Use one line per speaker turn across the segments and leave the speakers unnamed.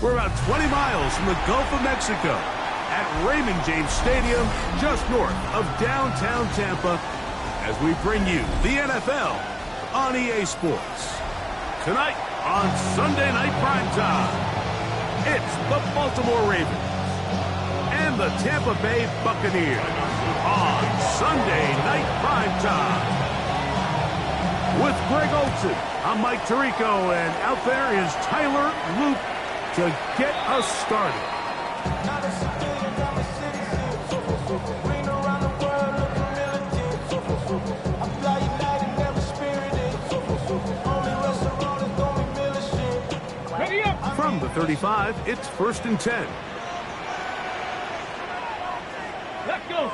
We're about 20 miles from the Gulf of Mexico at Raymond James Stadium, just north of downtown Tampa, as we bring you the NFL on EA Sports. Tonight on Sunday Night Primetime, it's the Baltimore Ravens and the Tampa Bay Buccaneers on Sunday Night Primetime. With Greg Olsen, I'm Mike Tirico, and out there is Tyler Luke to get us started. From the 35, it's 1st and 10.
Let's go.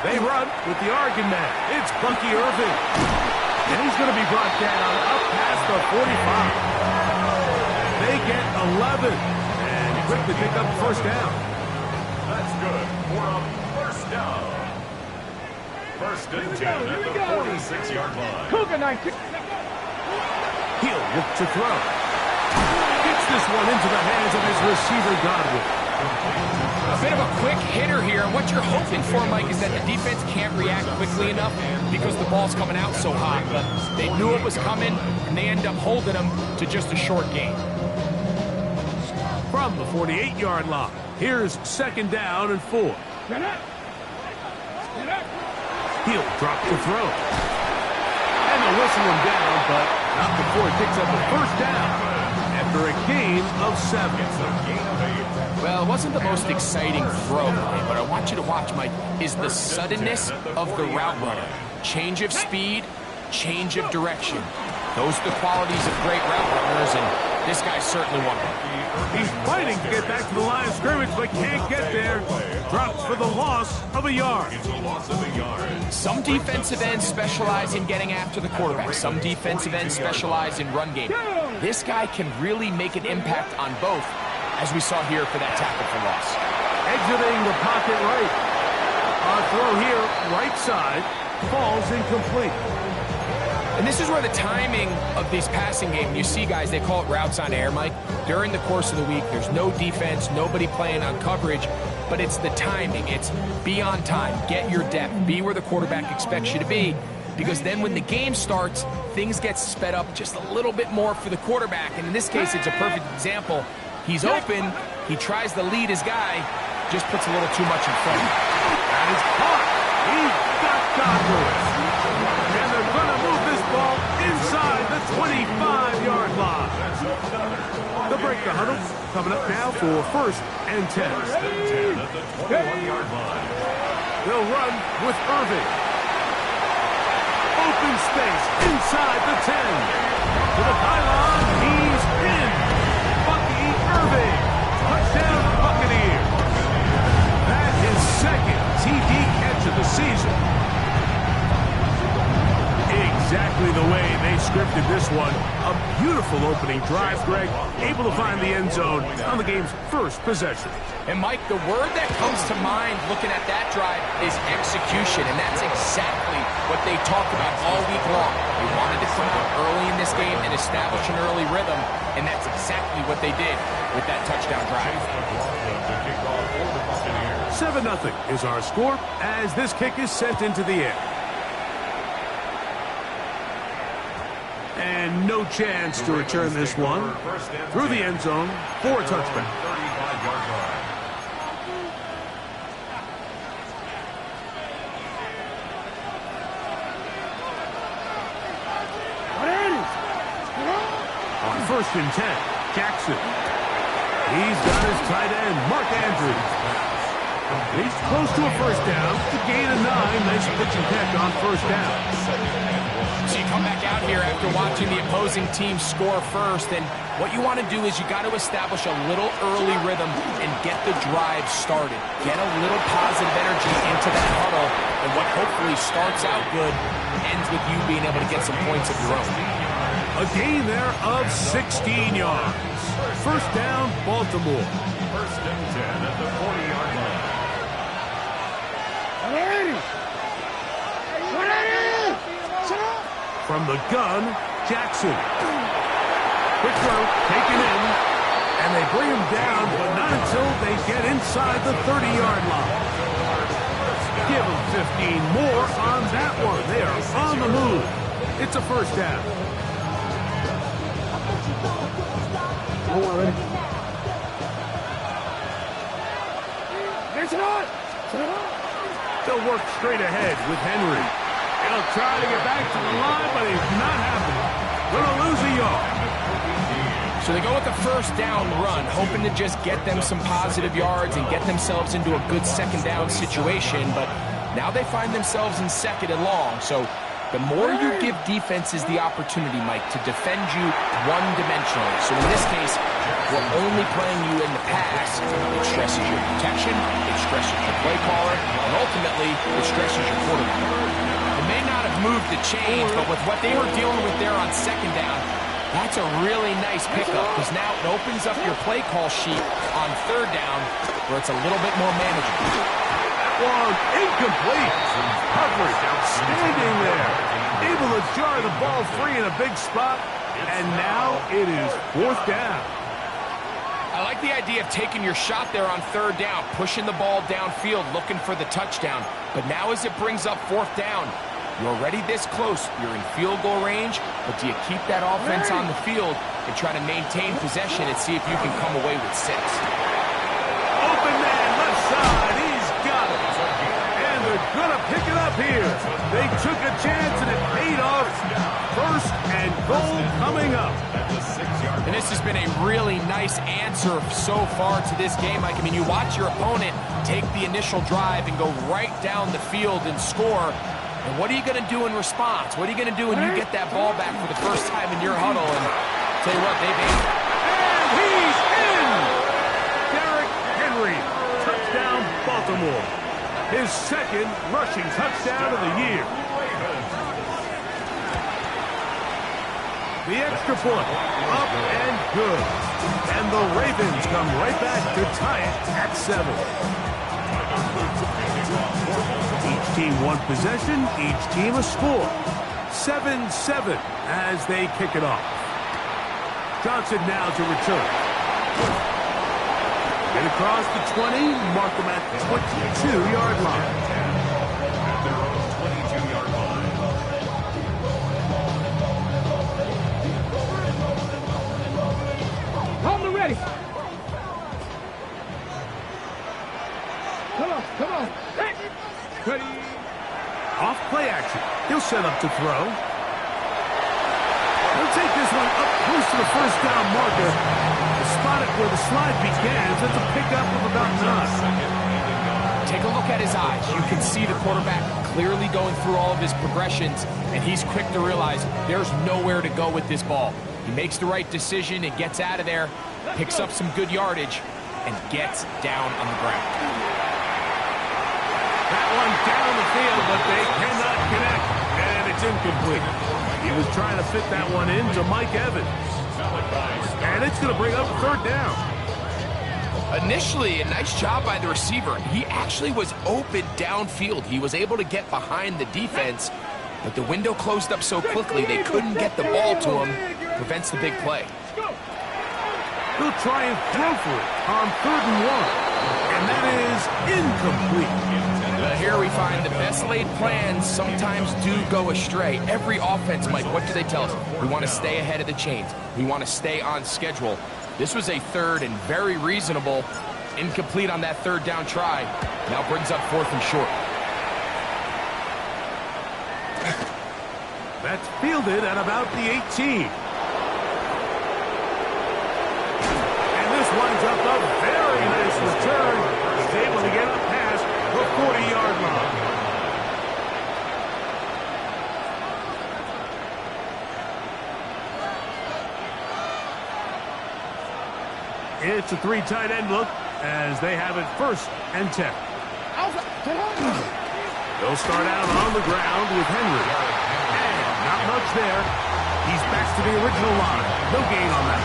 They run with the Oregon man. It's Bucky Irving. And he's going to be brought down up past the 45. They get 11 and quickly pick up first down.
That's good for a first down. 1st and 10 at the 46-yard line.
Cougar 19.
He'll look to throw. Gets this one into the hands of his receiver, Godwin.
A bit of a quick hitter here, and what you're hoping for, Mike, is that the defense can't react quickly enough because the ball's coming out so hot. But they knew it was coming, and they end up holding them to just a short gain.
From the 48-yard line, here's 2nd down and 4. He'll drop to throw. And they'll whistle him down, but not before he picks up a first down after a gain of 7.
Well, it wasn't the most exciting throw, but I want you to watch, Mike, is the suddenness of the route runner. Change of speed, change of direction. Those are the qualities of great route runners, and this guy's certainly one of them.
He's fighting to get back to the line of scrimmage, but can't get there. Drops for the loss of a yard.
Some defensive ends specialize in getting after the quarterback. Some defensive ends specialize in run game. This guy can really make an impact on both, as we saw here for that tackle for loss.
Exiting the pocket right. Our throw here, right side, falls incomplete.
And this is where the timing of these passing game, you see guys, they call it routes on air, Mike. During the course of the week, there's no defense, nobody playing on coverage, but it's the timing. It's be on time, get your depth, be where the quarterback expects you to be, because then when the game starts, things get sped up just a little bit more for the quarterback. And in this case, it's a perfect example. He's open, he tries to lead his guy, just puts a little too much in front.
That is caught. He's got Godwin. And they're going to move this ball inside the 25-yard line. They'll break the huddle. Coming up now for 1st and 10.
At the 21-yard line.
They'll run with Irving. Open space inside the 10. To the pylon, he's in. Bucky Irving. Touchdown, Buccaneers. That's his 2nd TD catch of the season. Exactly the way they scripted this one. A beautiful opening drive, Greg. Able to find the end zone on the game's first possession.
And Mike, the word that comes to mind looking at that drive is execution, and that's exactly what they talked about all week long. They wanted to come out early in this game and establish an early rhythm, and that's exactly what they did with that touchdown drive.
7-0 is our score as this kick is sent into the air. And no chance to return this one through the end zone for a touchback. On 1st and 10, Jackson. He's got his tight end, Mark Andrews. He's close to a first down. To gain a 9. Nice pitch and catch on first down.
So you come back out here after watching the opposing team score first, and what you want to do is you got to establish a little early rhythm and get the drive started. Get a little positive energy into that huddle, and what hopefully starts out good ends with you being able to get some points of your own.
A gain there of 16 yards. First down, Baltimore.
1st and 10 at the 40-yard line.
From the gun, Jackson. Quick throw, taken in, and they bring him down, but not until they get inside the 30-yard line. Give them 15 more on that one. They are on the move. It's a first down. They'll work straight ahead with Henry. He'll try to get back to the line, but he's not happening. Gonna lose a yard.
So they go with the first down run, hoping to just get them some positive yards and get themselves into a good second down situation, but now they find themselves in second and long. So the more you give defenses the opportunity, Mike, to defend you one-dimensionally. So in this case, we're only playing you in the pass. It stresses your protection, it stresses your play caller, and ultimately, it stresses your quarterback. It may not have moved the chains, but with what they were dealing with there on second down, that's a really nice pickup, because now it opens up your play call sheet on third down, where it's a little bit more manageable.
One incomplete. Coverage outstanding there. Able to jar the ball free in a big spot, and now it is fourth down.
I like the idea of taking your shot there on third down, pushing the ball downfield, looking for the touchdown. But now as it brings up fourth down, you're already this close. You're in field goal range, but do you keep that offense on the field and try to maintain possession and see if you can come away with 6?
Open man, left side. He's got it. And they're going to pick it up here. They took a chance, and it paid off. First and goal coming up.
And this has been a really nice answer so far to this game. Like, I mean, you watch your opponent take the initial drive and go right down the field and score. And what are you going to do in response? What are you going to do when you get that ball back for the first time in your huddle? And tell you what, they've aimed.
And he's in! Derrick Henry, touchdown Baltimore. His second rushing touchdown of the year. The extra point, up and good. And the Ravens come right back to tie it at 7. Each team one possession, each team a score. 7-7 as they kick it off. Johnson now to return. Get across the 20, mark them at the 22-yard line.
Ready. Come on. Hey. Ready.
Off play action. He'll set up to throw. He'll take this one up close to the first down marker. Spot it where the slide begins. That's a pickup of about 9.
Take a look at his eyes. You can see the quarterback clearly going through all of his progressions, and he's quick to realize there's nowhere to go with this ball. He makes the right decision and gets out of there, picks up some good yardage, and gets down on the ground.
That one down the field, but they cannot connect, and it's incomplete. He was trying to fit that one into Mike Evans. And it's going to bring up third down.
Initially, a nice job by the receiver. He actually was open downfield. He was able to get behind the defense, but the window closed up so quickly they couldn't get the ball to him. Prevents the big play.
He'll try and throw for it on 3rd and 1. And that is incomplete.
Here we find the best laid plans sometimes do go astray. Every offense, Mike, what do they tell us? We want to stay ahead of the chains. We want to stay on schedule. This was a third and very reasonable. Incomplete on that third down try. Now brings up 4th and short.
That's fielded at about the 18. And this winds up a very nice return. He's able to get up past the 40-yard line. It's a 3 tight end look as they have it 1st and 10. They'll start out on the ground with Henry. Not much there. He's back to the original line. No gain on that.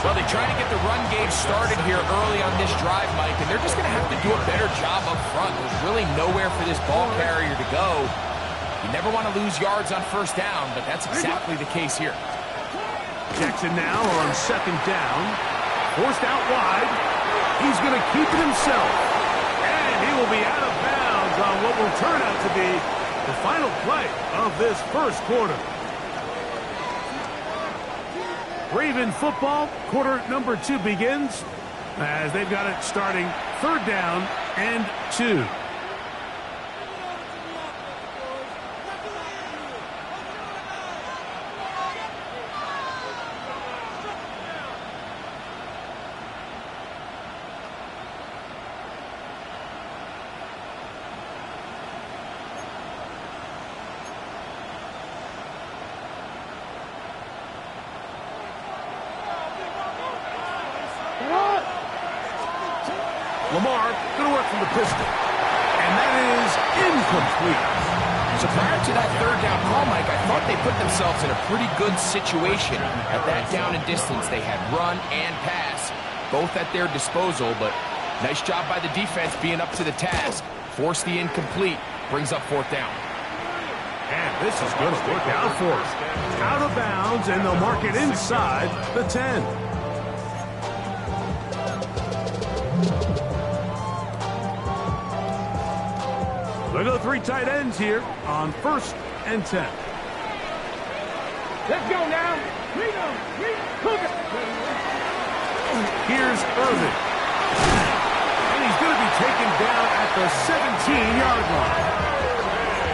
Well, they try to get the run game started here early on this drive, Mike, and they're just going to have to do a better job up front. There's really nowhere for this ball carrier to go. You never want to lose yards on 1st down, but that's exactly the case here.
Jackson now on second down. Forced out wide. He's going to keep it himself. And he will be out of bounds on what will turn out to be the final play of this first quarter. Raven football, quarter number 2 begins as they've got it starting 3rd down and 2. Lamar going to work from the pistol. And that is incomplete.
So prior to that 3rd down call, Mike, I thought they put themselves in a pretty good situation. At that down and distance, they had run and pass, both at their disposal, but nice job by the defense being up to the task. Force the incomplete, brings up 4th down.
And this is going to work out for us. Out of bounds, and they'll mark it inside the 10. They go 3 tight ends here on 1st and 10.
Let's go now. Cook it.
Here's Irvin. And he's going to be taken down at the 17-yard line.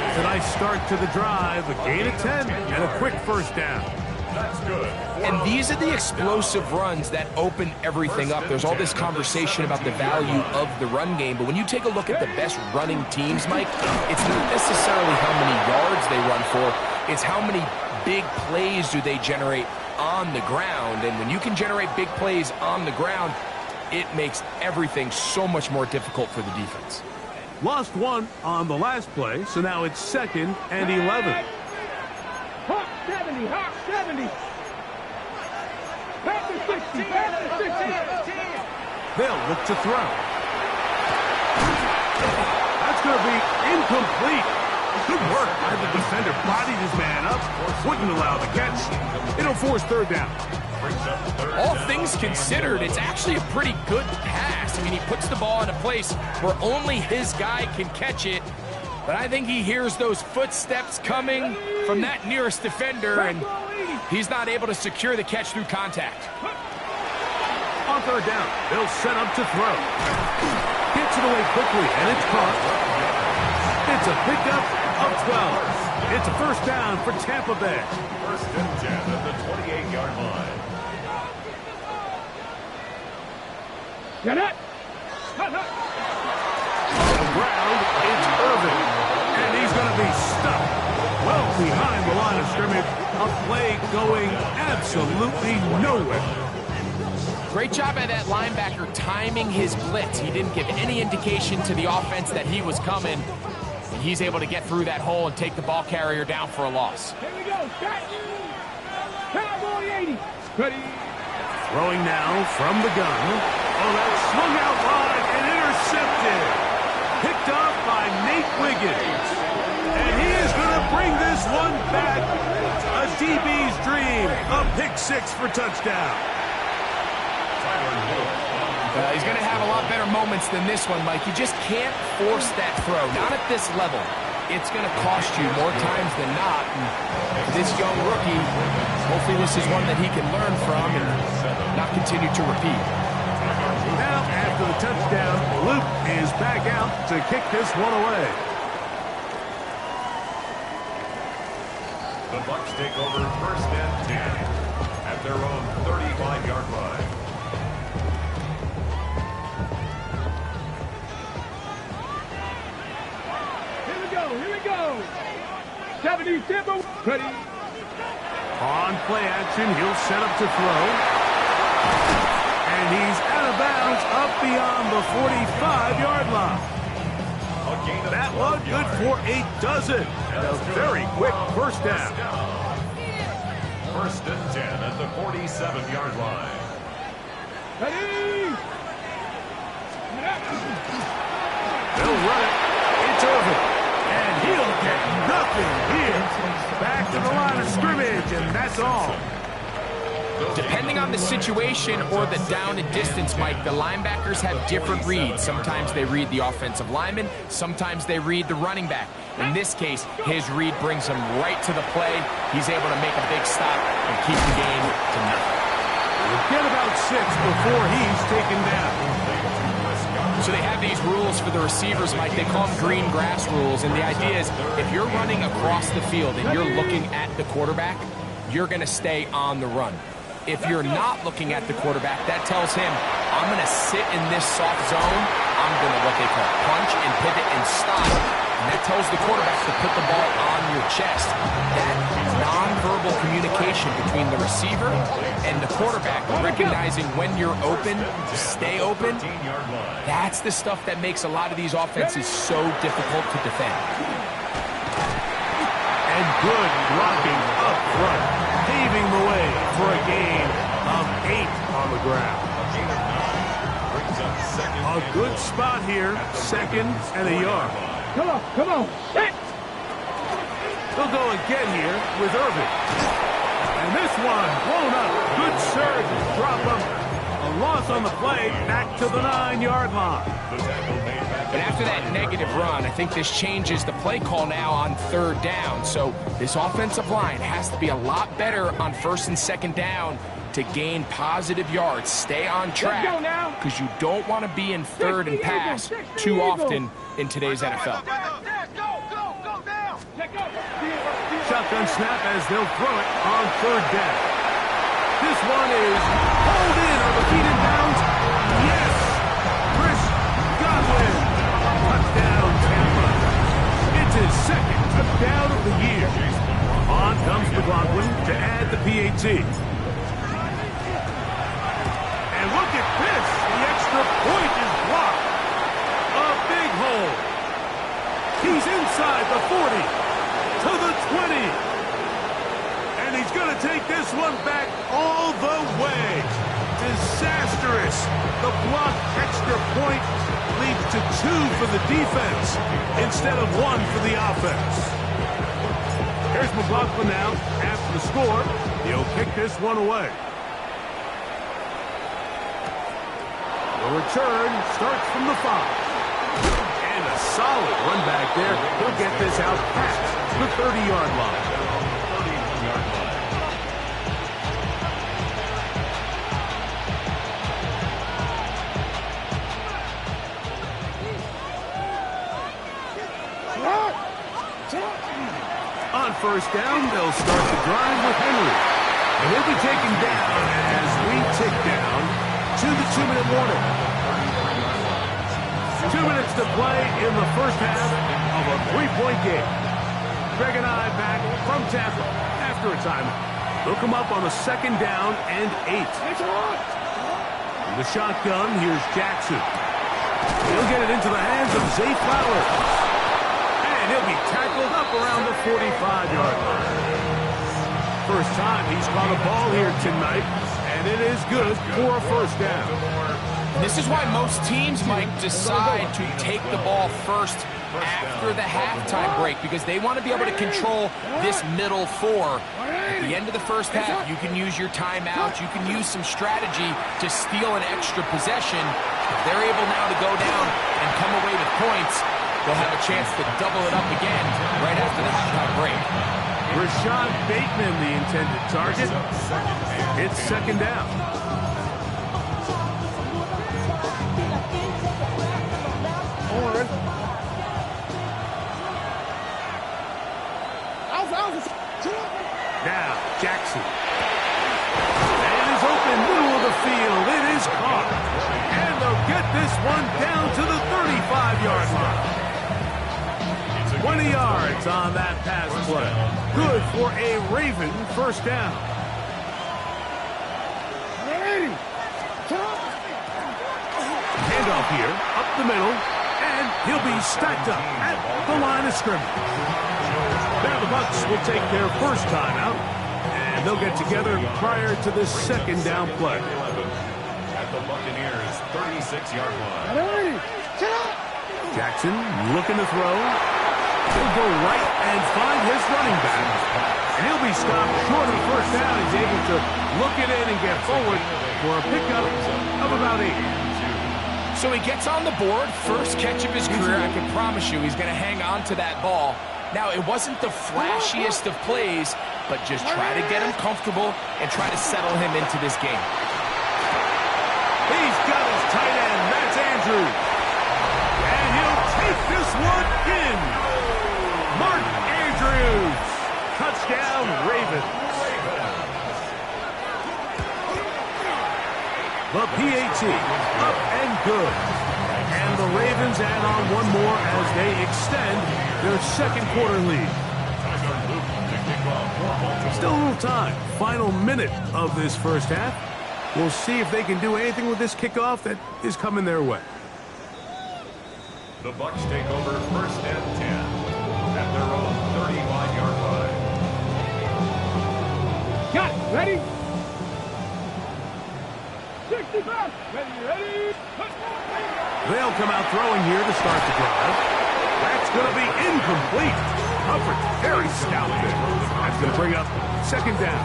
It's a nice start to the drive, a gain of 10, and a quick 1st down.
That's good.
And these are the explosive runs that open everything up. There's all this conversation about the value of the run game, but when you take a look at the best running teams, Mike, it's not necessarily how many yards they run for, it's how many big plays do they generate on the ground. And when you can generate big plays on the ground, it makes everything so much more difficult for the defense.
Lost 1 on the last play, so now it's 2nd and 11.
Hawk 70, Hawk 70. Back to 60, back to 60.
They'll look to throw. That's going to be incomplete. Good work by the defender. Bodied his man up. Wouldn't allow the catch. It'll force 3rd down.
All things considered, it's actually a pretty good pass. I mean, he puts the ball in a place where only his guy can catch it. But I think he hears those footsteps coming from that nearest defender, and he's not able to secure the catch through contact.
On 3rd down, they'll set up to throw. Gets it away quickly, and it's caught. It's a pickup of 12. It's a 1st down for Tampa Bay.
1st and 10 at the 28-yard line.
Get it.
On the ground, it's Irvin. And he's going to be stuck well behind the line of scrimmage. A play going absolutely nowhere.
Great job by that linebacker timing his blitz. He didn't give any indication to the offense that he was coming. And he's able to get through that hole and take the ball carrier down for a loss.
Here we go. Cowboy 80. Ready.
Throwing now from the gun. Oh, that's swung out wide and intercepted. Picked off by Nate Wiggins. And he is going to bring this one back. A DB's dream. A pick 6 for touchdown.
He's going to have a lot better moments than this one, Mike. You just can't force that throw. Not at this level. It's going to cost you more times than not. And this young rookie, hopefully this is one that he can learn from and not continue to repeat.
Now, after the touchdown, Luke is back out to kick this one away.
The Bucs take over 1st and 10 at their own 35-yard line.
Here we go. 70 tempo. Ready.
On play action, he'll set up to throw. And he's out of bounds up beyond the 45-yard line. That one good for a dozen. And a very quick 1st down.
1st and 10 at the 47-yard line.
Ready.
They'll run it. It's Irvin. And he'll get nothing here. Back to the line of scrimmage, and that's all.
on the situation or the down and distance, Mike, the linebackers have different reads. Sometimes they read the offensive lineman, sometimes they read the running back. In this case, his read brings him right to the play. He's able to make a big stop and keep the game to nothing.
We'll get about 6 before he's taken down.
So they have these rules for the receivers, Mike. They call them green grass rules. And the idea is if you're running across the field and you're looking at the quarterback, you're going to stay on the run. If you're not looking at the quarterback, that tells him, I'm going to sit in this soft zone. I'm going to what they call punch and pivot and stop. And that tells the quarterback to put the ball on your chest. That nonverbal communication between the receiver and the quarterback, recognizing when you're open, stay open, that's the stuff that makes a lot of these offenses so difficult to defend.
And good blocking up front, paving the way for a gain of 8 on the ground. A good spot here, 2nd and a yard.
Come on, come on. Hit.
They'll go again here with Irving. And this one blown up. Good surge, drop him. A loss on the play, back to the 9-yard line.
But after that negative run, I think this changes the play call now on 3rd down. So this offensive line has to be a lot better on 1st and 2nd down to gain positive yards. Stay on track because you don't want to be in 3rd and pass too often in today's NFL.
Shotgun snap as they'll throw it on 3rd down. This one is pulled in on the feet in bounds. Yes! Chris Godwin. Touchdown, Tampa. It's his 2nd touchdown of the year. On comes McLaughlin to add the PAT. And look at this. The extra point is blocked. A big hole. He's inside the 40 to the 20. And he's going to take this one back all the way. Disastrous. The blocked extra point leads to 2 for the defense instead of 1 for the offense. Here's McLaughlin now after the score. He'll kick this one away. The return starts from the 5. And a solid run back there. He'll get this out past the 30-yard line. On 1st down, they'll start the drive with Henry. And he'll be taken down as we tick down to the 2-minute warning. 2 minutes to play in the first half of a 3-point game. Greg and I back from Tampa after a timeout. They'll come up on a 2nd down and 8. In the shotgun, here's Jackson. He'll get it into the hands of Zay Flowers. And he'll be tackled up around the 45-yard line. First time he's caught a ball here tonight, and it is good for a 1st down.
And this is why most teams might decide to take the ball first after the halftime break because they want to be able to control this middle 4. At the end of the first half, you can use your timeout. You can use some strategy to steal an extra possession. If they're able now to go down and come away with points, they'll have a chance to double it up again right after the halftime break.
Rashad Bateman, the intended target. It's 2nd down. Now, Jackson. And is open, middle of the field. It is caught. And they'll get this one down to the 35-yard line. 20 yards on that pass play. Good for a Raven 1st down. Handoff here, up the middle, and he'll be stacked up at the line of scrimmage. Now the Bucs will take their first timeout, and they'll get together prior to the 2nd down play.
At the Buccaneers' 36-yard line.
Jackson looking to throw. He'll go right and find his running back. And he'll be stopped short of the first down. He's able to look it in and get forward for a pickup of about 8.
So he gets on the board, first catch of his career. I can promise you he's going to hang on to that ball. Now, it wasn't the flashiest of plays, but just try to get him comfortable and try to settle him into this game.
He's got his tight end. That's Andrews. And he'll take this one in. Mark Andrews. Touchdown, Ravens. The PAT, up and good. And the Ravens add on one more as they extend their second quarter lead. Still a little time. Final minute of this first half. We'll see if they can do anything with this kickoff that is coming their way.
The Bucs take over first and 10 at their own 35-yard line.
Got it. Ready? 65. Ready.
They'll come out throwing here to start the drive. That's going to be incomplete. Coverage very stout there. That's going to bring up second down.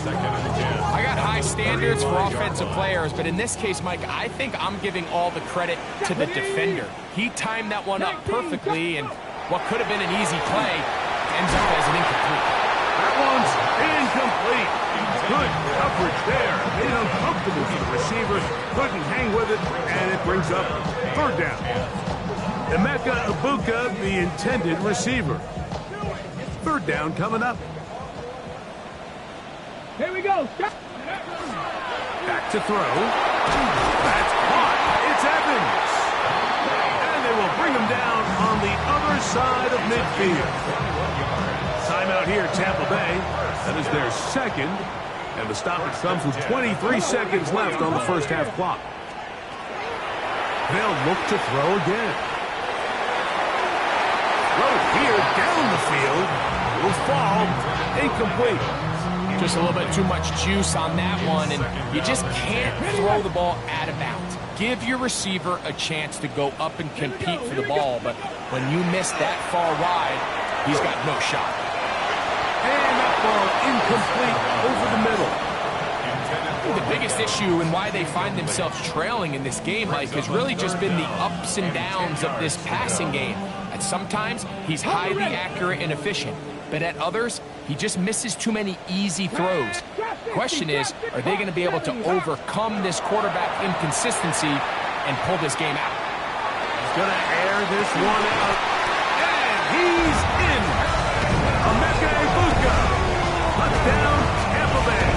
I got high standards for offensive players, but in this case, Mike, I think I'm giving all the credit to the defender. He timed that one up perfectly, and what could have been an easy play ends up as an incomplete.
That one's incomplete. Good coverage there. Made it uncomfortable for the receiver. Couldn't hang with it, and it brings up third down. Emeka Ibuka, the intended receiver. Third down coming up.
Here we go.
Back to throw. That's caught. It's Evans. And they will bring him down on the other side of midfield. Timeout here, Tampa Bay. That is their second. And the stoppage comes with 23 seconds left on the first half clock. They'll look to throw again. Throw here down the field. Will fall. Incomplete.
Just a little bit too much juice on that one, and you just can't throw the ball out of bounds. Give your receiver a chance to go up and compete for the ball, but when you miss that far wide, he's got no shot.
And that ball incomplete over the middle.
I think the biggest issue and why they find themselves trailing in this game, Mike, has really just been the ups and downs of this passing game. And sometimes he's highly accurate and efficient, but at others, he just misses too many easy throws. Question is, are they going to be able to overcome this quarterback inconsistency and pull this game out?
He's going to air this one out. And he's in. Emeka Ibuka. Touchdown, Tampa Bay.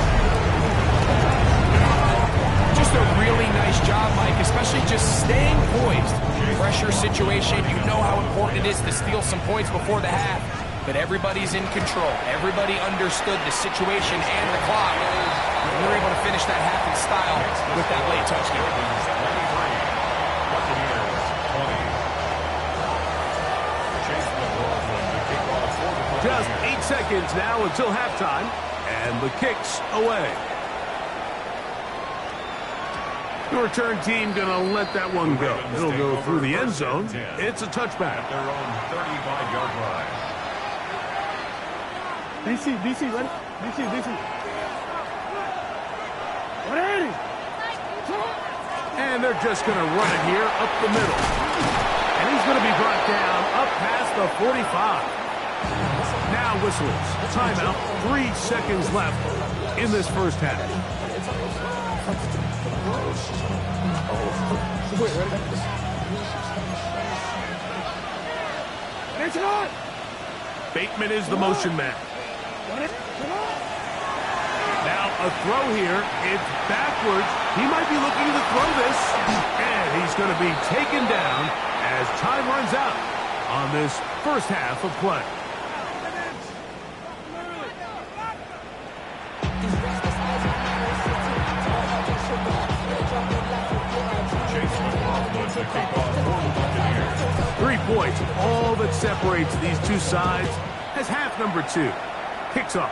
Just a really nice job, Mike, especially just staying poised. Pressure situation, you know how important it is to steal some points before the half. But everybody's in control. Everybody understood the situation and the clock. And we're able to finish that half in style with that late touchdown.
Just 8 seconds now until halftime. And the kick's away. The return team going to let that one go. It'll go through the end zone. It's a touchback.
At their own 35-yard line.
DC, ready? DC. Ready?
And they're just going to run it here up the middle. And he's going to be brought down up past the 45. Now whistles. Timeout. 3 seconds left in this first half. Bateman is the motion man. Now a throw here. It's backwards. He might be looking to throw this. And he's going to be taken down as time runs out on this first half of play.
The kickoff for the Buccaneers.
3 points, all that separates these two sides as half number 2 kicks off.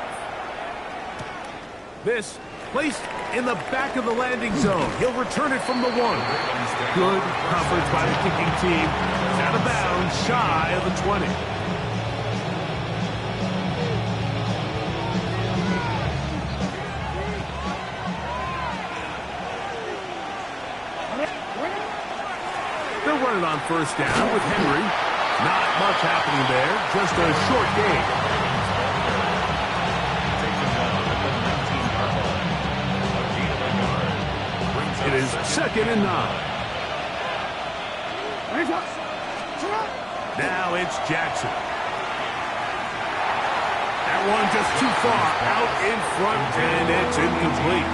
This placed in the back of the landing zone. He'll return it from the 1. Good coverage by the kicking team. It's out of bounds, shy of the 20. on first down with Henry. Not much happening there, just a short gain. It is 2nd and 9. Now it's Jackson. That one just too far out in front, and it's incomplete.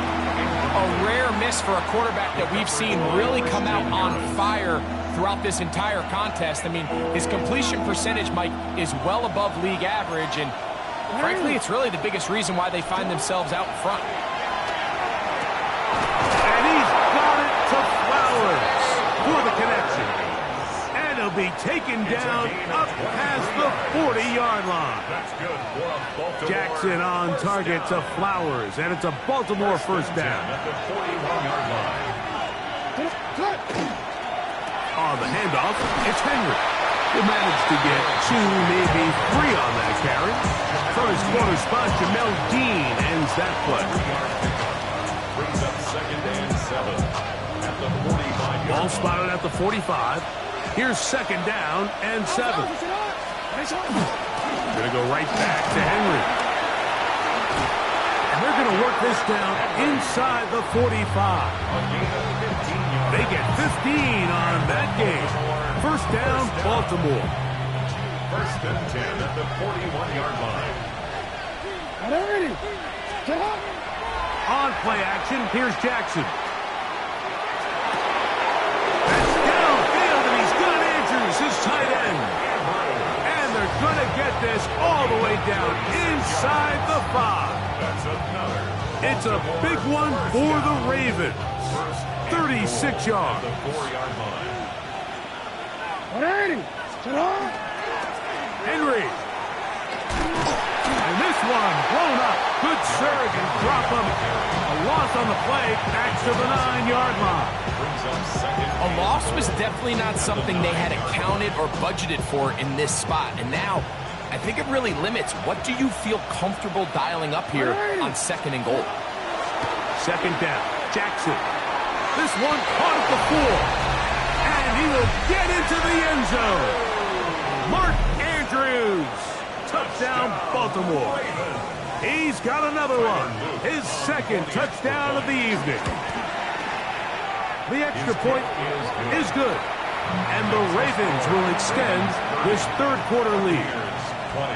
A rare miss for a quarterback that we've seen really come out on fire throughout this entire contest. I mean, his completion percentage, Mike, is well above league average, and frankly, it's really the biggest reason why they find themselves out in front.
And he's got it to Flowers for the connection. And he'll be taken down up past the 40-yard line. Jackson on target to Flowers, and it's a Baltimore first down. On the handoff, it's Henry, who managed to get 2, maybe 3 on that carry. From his corner spot, Jamel Dean ends that play.
Brings up 2nd and 7 at the 45.
Ball spotted at the 45. Here's 2nd down and 7. Going to go right back to Henry. And they're going to work this down inside the 45. They get 15 on that game. First down, Baltimore.
1st and 10 at the 41-yard line.
On play action, here's Jackson. That's downfield, and he's got Andrews, his tight end. And they're going to get this all the way down inside the 5.
That's another.
It's a big one for the Ravens. 36 yards.
The 4-yard line.
Henry. And this one blown up. Good surge and drop him. A loss on the play back to the 9-yard line.
Brings up 2nd.
A loss was definitely not something they had accounted or budgeted for in this spot. And now, I think it really limits what do you feel comfortable dialing up here on 2nd and goal.
2nd down. Jackson. This one caught at the 4. And he will get into the end zone. Mark Andrews. Touchdown, Baltimore. He's got another one. His 2nd touchdown of the evening. The extra point is good. And the Ravens will extend this 3rd quarter lead.
20.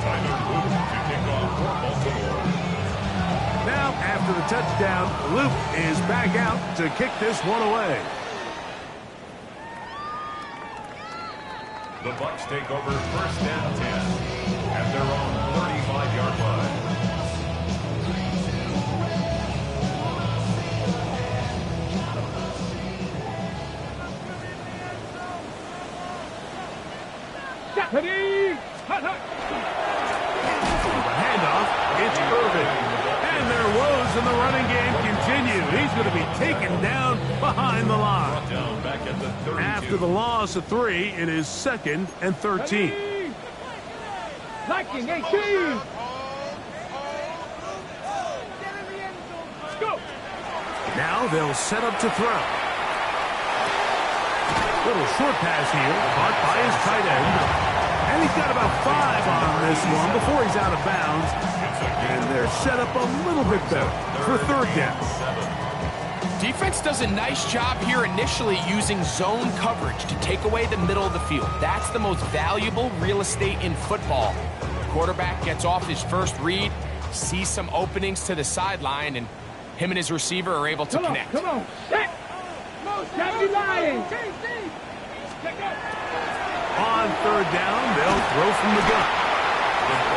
Tyler Luke to kick off for Baltimore.
Now, after the touchdown, Luke is back out to kick this one away.
The Bucs take over 1st and 10 at their own 35-yard line.
Ready?
The handoff, it's Irvin. And their woes in the running game continue. He's going to be taken down behind the line.
Down back at the 32.
After the loss of 3, it is 2nd and 13.
Liking 18. Let's go.
Now they'll set up to throw. Little short pass here, caught by his tight end. And he's got about 5 on this one before he's out of bounds. And they're set up a little bit better for 3rd down.
Defense does a nice job here initially using zone coverage to take away the middle of the field. That's the most valuable real estate in football. Quarterback gets off his first read, sees some openings to the sideline, and him and his receiver are able to connect.
Come on. Set. Captain Lion.
On 3rd down, they'll throw from the gun.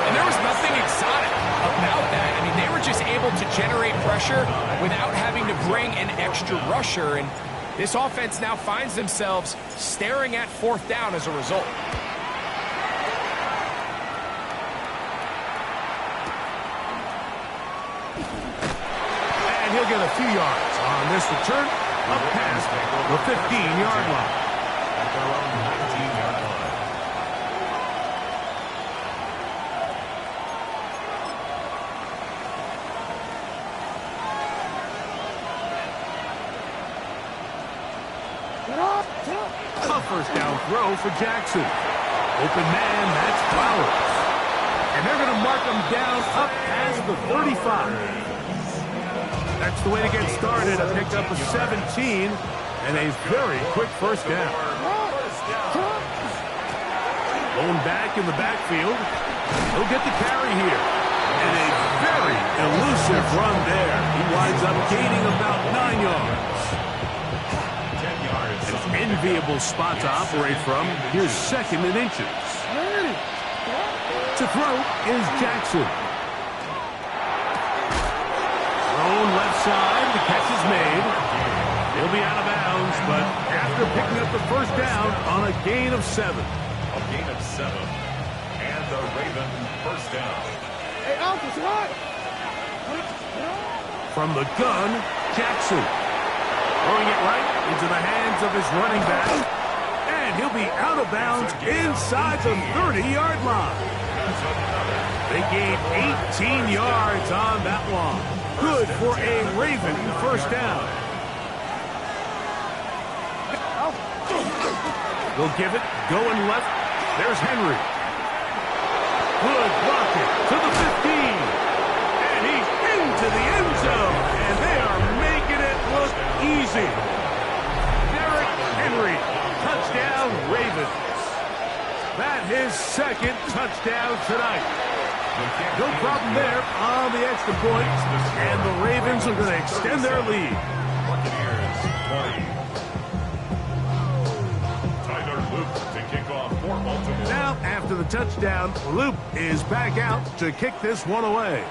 And there was nothing exotic about that. I mean, they were just able to generate pressure without having to bring an extra rusher. And this offense now finds themselves staring at 4th down as a result.
And he'll get a few yards on this return up past the 15-yard line.
At their own 19-yard line.
first down throw for Jackson. Open man, that's Flowers. And they're going to mark him down up past the 35. That's the way to get started. A pickup of 17 and a very quick first down. Going back in the backfield. He'll get the carry here. And a very elusive run there. He winds up gaining about 9 yards.
10 yards.
An enviable spot to operate from. Here's second and inches. To throw is Jackson. Thrown left side. The catch is made. He'll be out of bounds, but after picking up the first down on a gain of 7.
A gain of 7. And the Raven first down.
Hey, Alpha, what?
From the gun, Jackson. Throwing it right into the hands of his running back. And he'll be out of bounds inside the 30-yard line. They gained 18 yards on that one. Good for a Raven first down. They'll give it, going left. There's Henry. Good blocking to the 15. And he's into the end zone. And they are making it look easy. Derrick Henry, touchdown Ravens. That his second touchdown tonight. No problem there on the extra point. And the Ravens are going to extend their lead.
Buccaneers 20. To kick off for Baltimore.
Now, after the touchdown, Loop is back out to kick this one away.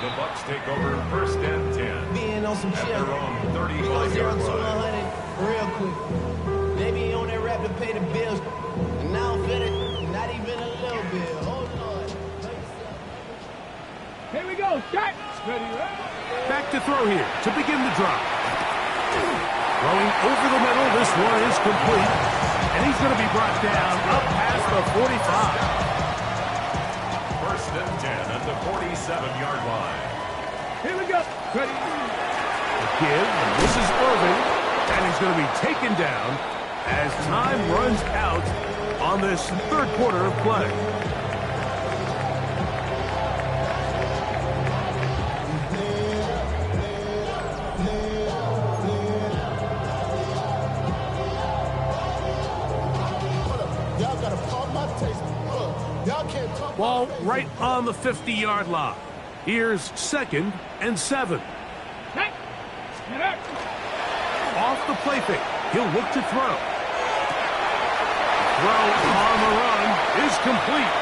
The Bucs take over first and 10.
Being on some
At
shit.
their own
We go 0 to
35-yard line.
100 real quick. They be on that rap to pay the bills. And now I'm fit it, not even a little bit. Oh, Lord.
Here we go. Shot. Ready,
Back to throw here to begin the drive. Throwing over the middle, this one is complete. And he's going to be brought down up past the 45.
First and 10 at the 47-yard line.
Here we go. Ready.
Give, this is Irvin. And he's going to be taken down as time runs out on this third quarter of play. Ball right on the 50-yard line. Here's second and 7.
Hey. Get up.
Off the play fake. He'll look to throw. Throw on the run is complete.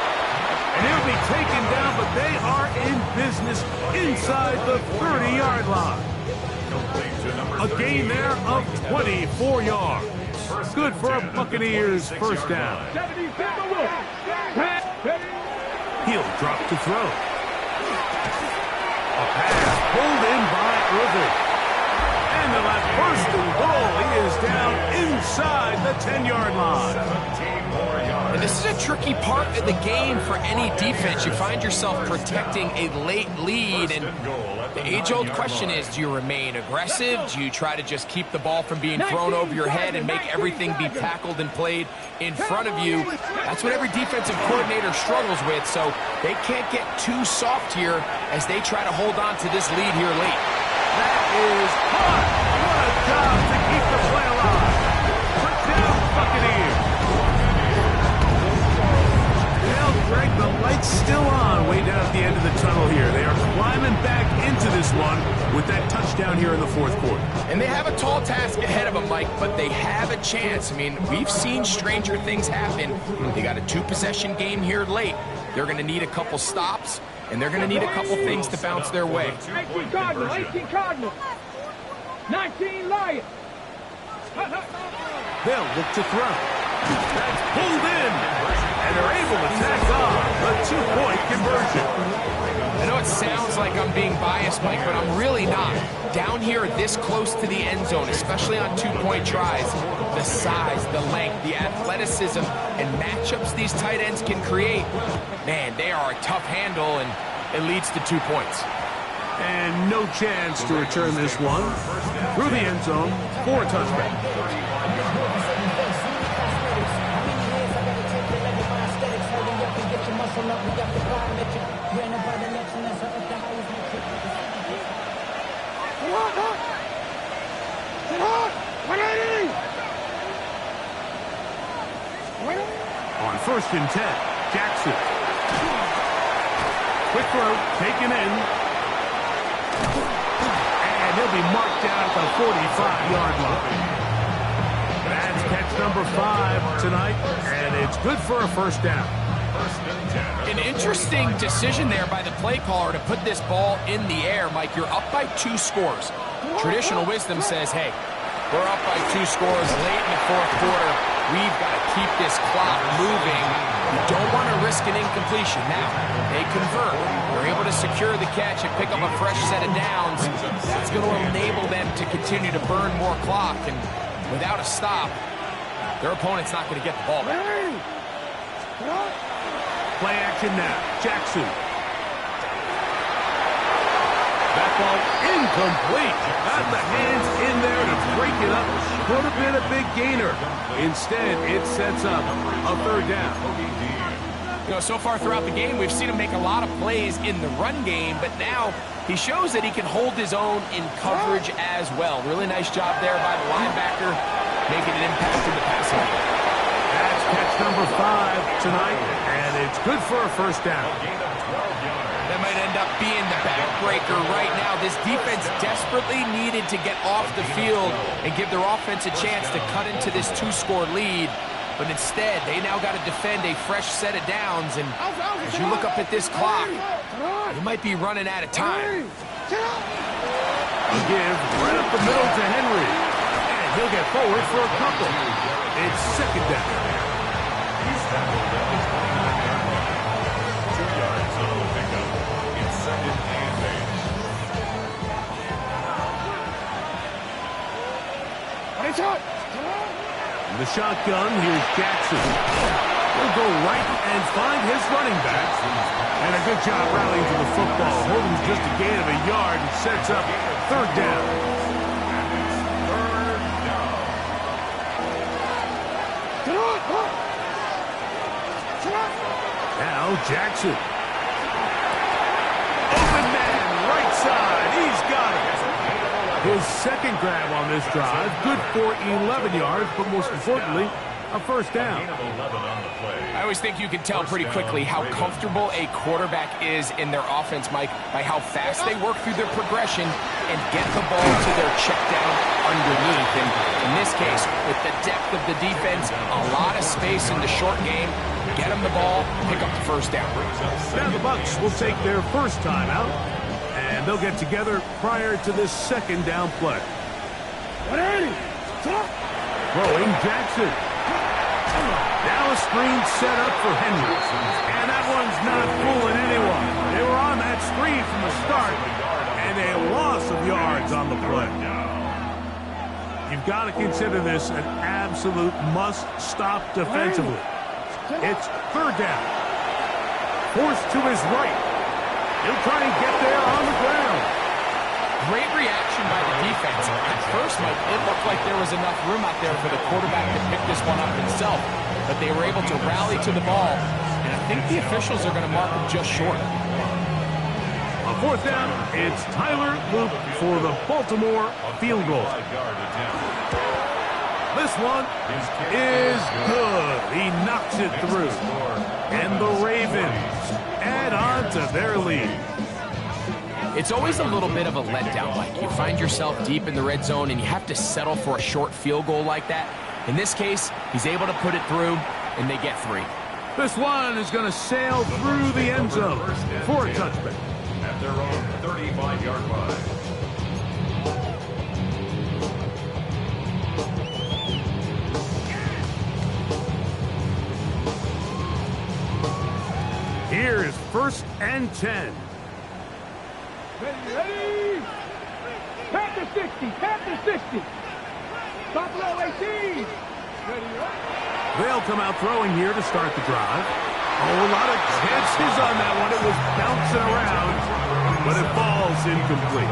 And he'll be taken down, but they are in business inside the 30-yard line. A gain there of 24 yards. Good for a Buccaneers first down.
70 Timberwolves.
He'll drop to throw. A pass pulled in by Irvin. And they'll have first and goal. He is down inside the 10-yard line.
17 more yards.
And this is a tricky part of the game for any defense. You find yourself protecting a late lead, and the age-old question is, do you remain aggressive? Do you try to just keep the ball from being thrown over your head and make everything be tackled and played in front of you? That's what every defensive coordinator struggles with, so they can't get too soft here as they try to hold on to this lead here late.
That is hot. What a job to keep the play alive. Touchdown, Buccaneers. Well, Greg, the light's still on way down at the end of the tunnel here. They are climbing back into this one with that touchdown here in the fourth quarter.
And they have a tall task ahead of them, Mike, but they have a chance. I mean, we've seen stranger things happen. They got a 2-possession game here late. They're going to need a couple stops, and they're going to need a couple things to bounce their way.
18 Cardinals. 18 Cardinals. 19 Lions.
They'll look to throw. That's pulled in. And they're able to tack on the 2-point conversion.
I know it sounds like I'm being biased, Mike, but I'm really not. Down here this close to the end zone, especially on 2-point tries, the size, the length, the athleticism, and matchups these tight ends can create, man, they are a tough handle, and it leads to 2 points.
And no chance to return this one through the end zone for a touchback. On 1st and 10, Jackson. Quick throw, taken in. And he'll be marked down at the 45-yard line. That's catch number 5 tonight, and it's good for a first down.
An interesting decision there by the play caller to put this ball in the air. Mike, you're up by 2 scores. Traditional wisdom says, hey, we're up by 2 scores late in the 4th quarter. We've got to keep this clock moving. You don't want to risk an incompletion. Now, they convert. They're able to secure the catch and pick up a fresh set of downs. That's going to enable them to continue to burn more clock. And without a stop, their opponent's not going to get the ball back.
Play action now. Jackson. That ball incomplete. Got the hands in there to break it up. Could have been a big gainer. Instead, it sets up a 3rd down.
You know, so far throughout the game, we've seen him make a lot of plays in the run game, but now he shows that he can hold his own in coverage as well. Really nice job there by the linebacker, making an impact in the passing game.
That's catch number 5 tonight, and it's good for a first down.
That might end up being the backbreaker right now. This defense desperately needed to get off the field and give their offense a chance to cut into this 2-score lead. But instead, they now got to defend a fresh set of downs. And as you look up at this clock, you might be running out of time.
A give right up the middle to Henry. And he'll get forward for a couple. It's 2nd down.
He's tackled at the 29-yard line. 2 yards on the pickup. It's 2nd and 8.
In the shotgun, here's Jackson. He'll go right and find his running back. And a good job rallying to the football. Holding just a gain of a yard and sets up 3rd down. Now Jackson. Open man, right side. He's got it. His 2nd grab on this drive. Good for 11 yards, but most importantly, a first down.
I always think you can tell pretty quickly how comfortable a quarterback is in their offense, Mike, by how fast they work through their progression and get the ball to their check down underneath. And in this case, with the depth of the defense, a lot of space in the short game, get them the ball, pick up the first down.
Now the Bucs will take their first time out, and they'll get together prior to this 2nd down play. Throwing Jackson. Now a screen set up for Henry. And that one's not fooling anyone. They were on that screen from the start, and a loss of yards on the play. You've got to consider this an absolute must-stop defensively. It's 3rd down. Forced to his right. He'll try and get there on the ground.
Great reaction by the defense. At first, Mike, it looked like there was enough room out there for the quarterback to pick this one up himself. But they were able to rally to the ball. And I think the officials are going to mark him just short.
On 4th down, it's Tyler Loop for the Baltimore field goal. This one is good. He knocks it through. And the Ravens add on to their lead.
It's always a little bit of a letdown, Mike. You find yourself deep in the red zone and you have to settle for a short field goal like that. In this case, he's able to put it through, and they get 3.
This one is going to sail through the end zone for a touchback.
At their own 35-yard line.
Here is 1st and 10.
Ready? Panther 60, Panther 60. Buffalo 18. Ready?
They'll come out throwing here to start the drive. Oh, a lot of chances on that one. It was bouncing around. but it falls incomplete.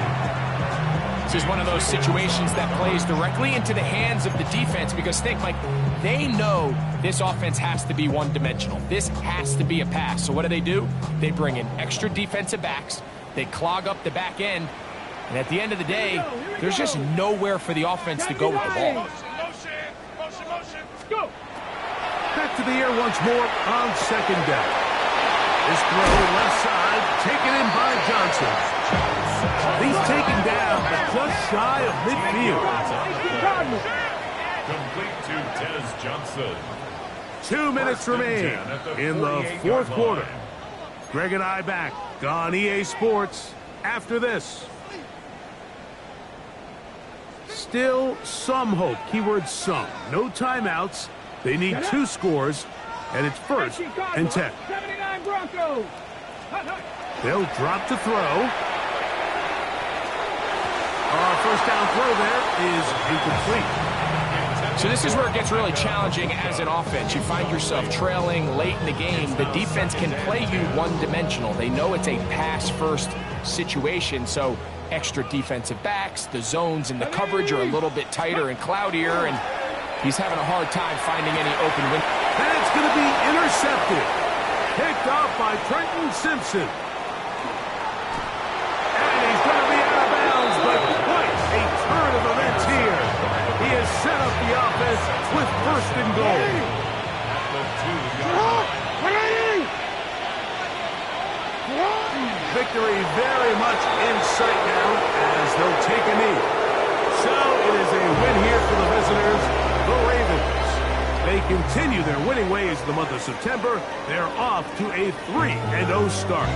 This is one of those situations that plays directly into the hands of the defense because think, Mike, they know this offense has to be one-dimensional. This has to be a pass. So what do? They bring in extra defensive backs. They clog up the back end. And at the end of the day, there's just nowhere for the offense to go with the ball.
Motion. Let's go.
Back to the air once more on second down. This throw left side, taken in by Johnson. He's taken down, but just shy of midfield.
Complete to Des Johnson.
2 minutes remain in the fourth quarter. Greg and I back on EA Sports after this. Still some hope. Keyword some. No timeouts. They need 2 scores, and it's 1st and 10.
79 Broncos.
They'll drop to throw. First down throw there is incomplete.
So this is where it gets really challenging as an offense. You find yourself trailing late in the game. The defense can play you one-dimensional. They know it's a pass-first situation, so extra defensive backs, the zones and the coverage are a little bit tighter and cloudier, and he's having a hard time finding any open window.
And it's going to be intercepted. Picked off by Trenton Simpson. And he's going to be out of bounds, but quite a turn of events here. He has set up the offense with 1st and goal. Victory very much in sight now as they'll take a knee. So it is a win here for the visitors, the Ravens. They continue their winning ways in the month of September. They're off to a 3-0 start.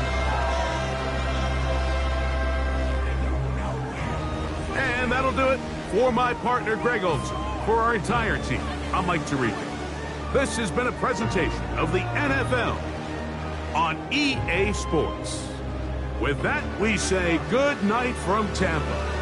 And that'll do it for my partner, Greg Olson. For our entire team, I'm Mike Tirico. This has been a presentation of the NFL on EA Sports. With that, we say good night from Tampa.